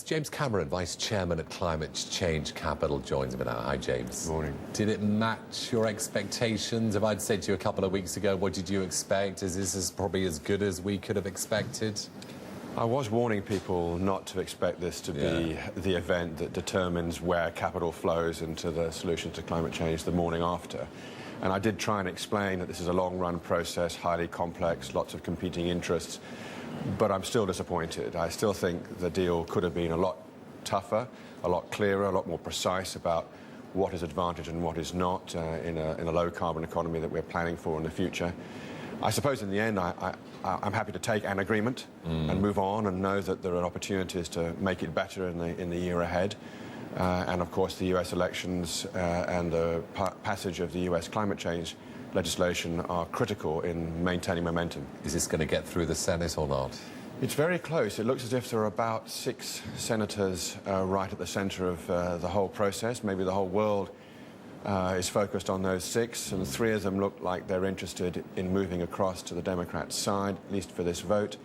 James Cameron, Vice Chairman at Climate Change Capital, joins me now. Hi, James. Morning. Did it match your expectations? If I'd said to you a couple of weeks ago, what did you expect? Is this probably as good as we could have expected? I was warning people not to expect this to be the event that determines where capital flows into the solution to climate change the morning after. And I did try and explain that this is a long-run process, highly complex, lots of competing interests. But I'm still disappointed. I still think the deal could have been a lot tougher, a lot clearer, a lot more precise about what is advantage and what is not in a low-carbon economy that we're planning for in the future. I suppose in the end, I'm happy to take an agreement and move on and know that there are opportunities to make it better in the year ahead. And of course, the US elections and the passage of the US climate change legislation are critical in maintaining momentum. Is this going to get through the Senate or not? It's very close. It looks as if there are about 6 senators right at the center of the whole process. Maybe the whole world is focused on those 6, and 3 of them look like they're interested in moving across to the Democrats' side, at least for this vote.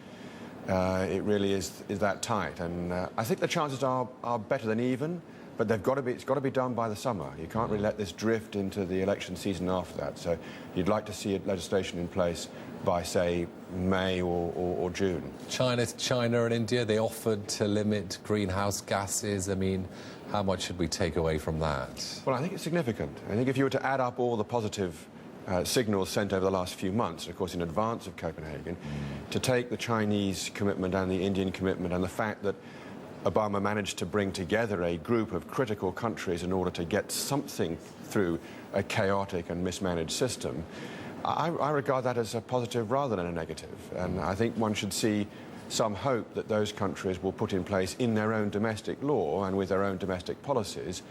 It really is that tight, and I think the chances are better than even. But it's got to be done by the summer. You can't really let this drift into the election season after that. So you'd like to see legislation in place by, say, May or June. China and India, they offered to limit greenhouse gases. I mean, how much should we take away from that? Well, I think it's significant. I think if you were to add up all the positive signals sent over the last few months, of course in advance of Copenhagen, to take the Chinese commitment and the Indian commitment and the fact that Obama managed to bring together a group of critical countries in order to get something through a chaotic and mismanaged system, I regard that as a positive rather than a negative. And I think one should see some hope that those countries will put in place in their own domestic law and with their own domestic policies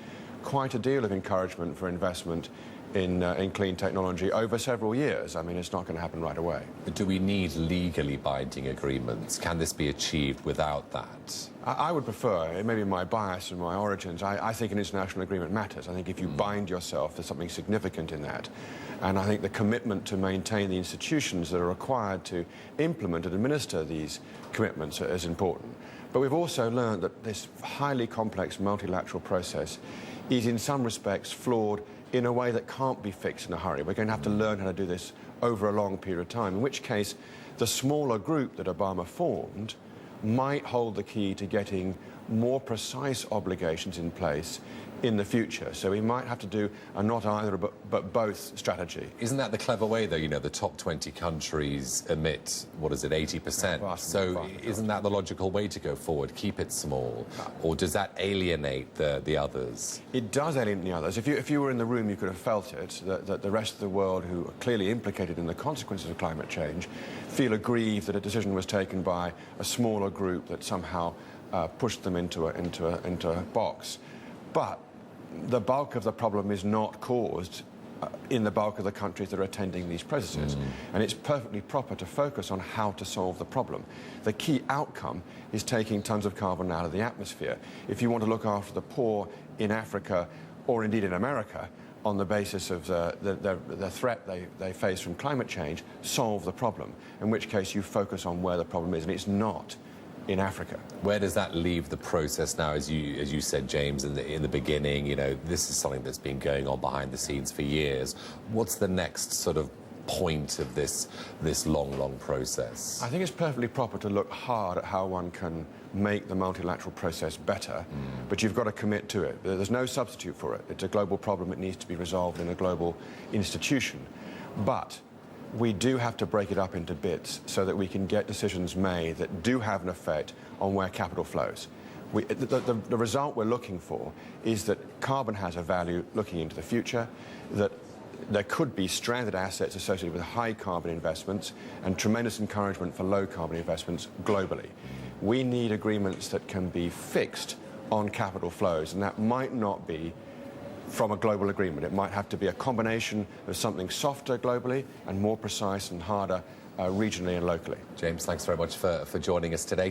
quite a deal of encouragement for investment in clean technology over several years. I mean, it's not going to happen right away. But do we need legally binding agreements? Can this be achieved without that? I would prefer, it may be my bias and my origins, I think an international agreement matters. I think if you bind yourself, there's something significant in that. And I think the commitment to maintain the institutions that are required to implement and administer these commitments is important. But we've also learned that this highly complex multilateral process is in some respects flawed in a way that can't be fixed in a hurry. We're going to have to learn how to do this over a long period of time, in which case the smaller group that Obama formed might hold the key to getting more precise obligations in place in the future. So we might have to do a not either but both strategy. Isn't that the clever way, though? You know, the top 20 countries emit, what is it, 80%? So isn't that the logical way to go forward? Keep it small? Or does that alienate the others? It does alienate the others. If you were in the room, you could have felt it, that the rest of the world who are clearly implicated in the consequences of climate change feel aggrieved that a decision was taken by a smaller group that somehow pushed them into a box. But the bulk of the problem is not caused in the bulk of the countries that are attending these processes. And it's perfectly proper to focus on how to solve the problem. The key outcome is taking tons of carbon out of the atmosphere. If you want to look after the poor in Africa or indeed in America on the basis of the threat they face from climate change, solve the problem, in which case you focus on where the problem is, and it's not in Africa. Where does that leave the process now? As you said, James, in the beginning, you know, this is something that's been going on behind the scenes for years. What's the next sort of point of this long process? I think it's perfectly proper to look hard at how one can make the multilateral process better, but you've got to commit to it. There's no substitute for it. It's a global problem. It needs to be resolved in a global institution. But we do have to break it up into bits so that we can get decisions made that do have an effect on where capital flows. The result we're looking for is that carbon has a value looking into the future, that there could be stranded assets associated with high carbon investments and tremendous encouragement for low carbon investments globally. We need agreements that can be fixed on capital flows, and that might not be from a global agreement. It might have to be a combination of something softer globally and more precise and harder regionally and locally. James, thanks very much for joining us today.